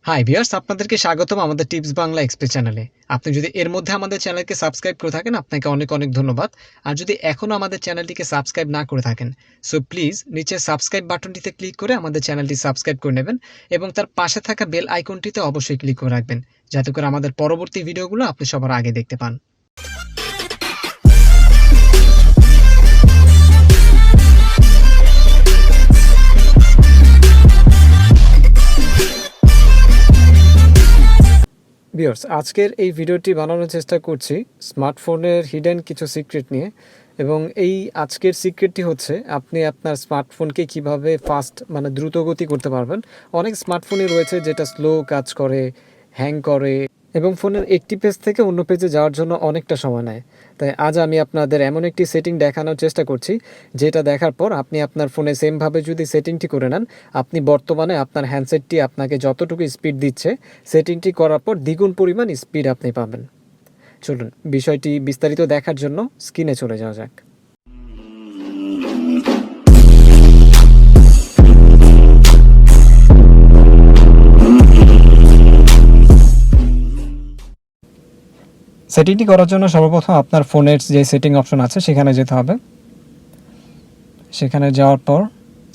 Hi viewers, আপনাদেরকে স্বাগতম আমাদের টিপস বাংলা এক্সপ্রেস চ্যানেলে। আপনি যদি এর মধ্যে আমাদের চ্যানেলকে সাবস্ক্রাইব করে থাকেন, আপনাকে অনেক অনেক ধন্যবাদ। আর যদি এখনো আমাদের চ্যানেলটিকে সাবস্ক্রাইব না করে থাকেন, সো প্লিজ নিচে সাবস্ক্রাইব বাটনটিতে ক্লিক করে আমাদের চ্যানেলটি সাবস্ক্রাইব করে নেবেন এবং তার পাশে থাকা বেল আইকনটিতে অবশ্যই ক্লিক করে রাখবেন, যাতে করে আমাদের পরবর্তী ভিডিওগুলো আপনি সবার আগে দেখতে পান। ভিউয়ার্স, আজকের এই ভিডিওটি বানানোর চেষ্টা করছি স্মার্টফোনের হিডেন কিছু সিক্রেট নিয়ে। এবং এই আজকের সিক্রেটটি হচ্ছে আপনি আপনার স্মার্টফোনকে কিভাবে ফাস্ট দ্রুত গতি করতে পারবেন। অনেক স্মার্টফোনই রয়েছে যেটা স্লো কাজ করে, হ্যাং করে এবং ফোনের একটি পেজ থেকে অন্য পেজে যাওয়ার জন্য অনেকটা সময় নেয়। তাই আজ আমি আপনাদের এমন একটি সেটিং দেখানোর চেষ্টা করছি, যেটা দেখার পর আপনি আপনার ফোনে সেমভাবে যদি সেটিংটি করে নেন, আপনি বর্তমানে আপনার হ্যান্ডসেটটি আপনাকে যতটুকু স্পিড দিচ্ছে, সেটিংটি করার পর দ্বিগুণ পরিমাণ স্পিড আপনি পাবেন। চলুন বিষয়টি বিস্তারিত দেখার জন্য স্ক্রিনে চলে যাওয়া যাক। সেটিংটি করার জন্য সর্বপ্রথম আপনার ফোনের যে সেটিং অপশন আছে সেখানে যেতে হবে। সেখানে যাওয়ার পর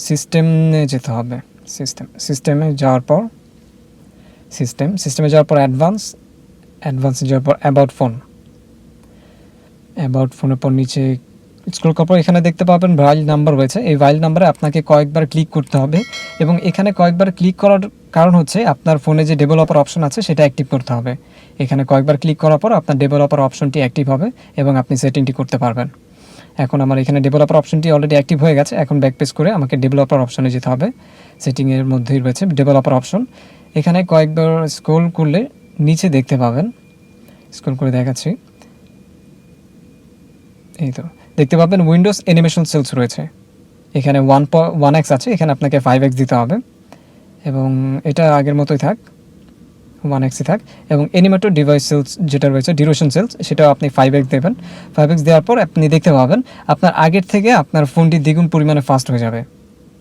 সিস্টেমে যেতে হবে। সিস্টেমে যাওয়ার পর সিস্টেমে যাওয়ার পর অ্যাডভান্সে যাওয়ার পর অ্যাবাউট ফোনের পর নিচে স্ক্রল করার পর এখানে দেখতে পাবেন ভাইল নাম্বার রয়েছে। এই ভাইল নাম্বারে আপনাকে কয়েকবার ক্লিক করতে হবে এবং এখানে কয়েকবার ক্লিক করার কারণ হচ্ছে আপনার ফোনে যে ডেভেলপার অপশন আছে সেটা অ্যাক্টিভ করতে হবে। এখানে কয়েকবার ক্লিক করার পর আপনার ডেভেলপার অপশনটি অ্যাক্টিভ হবে এবং আপনি সেটিংটি করতে পারবেন। এখন আমার এখানে ডেভেলপার অপশনটি অলরেডি অ্যাক্টিভ হয়ে গেছে। এখন ব্যাকপেজ করে আমাকে ডেভেলপার অপশনে যেতে হবে। সেটিংয়ের মধ্যেই রয়েছে ডেভেলপার অপশন। এখানে কয়েকবার স্ক্রল করলে নিচে দেখতে পাবেন, স্ক্রল করে দেখাচ্ছি, এই তো দেখতে পাবেন উইন্ডোজ অ্যানিমেশন সেলস রয়েছে। এখানে 1x আছে, এখানে আপনাকে 5x দিতে হবে এবং এটা আগের মতোই থাক, 1xই থাক। এবং অ্যানিমেটেড ডিভাইস সেলস যেটা রয়েছে, ডিউরেশন সেলস, সেটাও আপনি 5x দেবেন। 5x দেওয়ার পর আপনি দেখতে পাবেন আপনার আগের থেকে আপনার ফোনটি দ্বিগুণ পরিমাণে ফাস্ট হয়ে যাবে।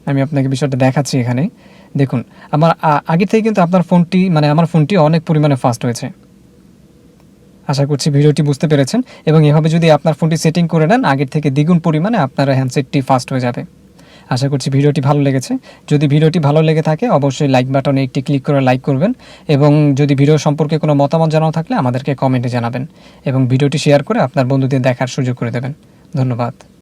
আমি আপনাকে বিষয়টা দেখাচ্ছি। এখানে দেখুন আমার আগের থেকে কিন্তু আপনার ফোনটি আমার ফোনটি অনেক পরিমাণে ফাস্ট হয়েছে। আশা করছি ভিডিওটি বুঝতে পেরেছেন এবং এভাবে যদি আপনার ফোনটি সেটিং করে নেন, আগের থেকে দ্বিগুণ পরিমাণে আপনার হ্যান্ডসেটটি ফাস্ট হয়ে যাবে। আশা করছি ভিডিওটি ভালো লেগেছে। যদি ভিডিওটি ভালো লেগে থাকে অবশ্যই লাইক বাটনে একটি ক্লিক করে লাইক করবেন এবং যদি ভিডিও সম্পর্কে কোনো মতামত জানানো থাকলে আমাদেরকে কমেন্টে জানাবেন এবং ভিডিওটি শেয়ার করে আপনার বন্ধুদের দেখার সুযোগ করে দেবেন। ধন্যবাদ।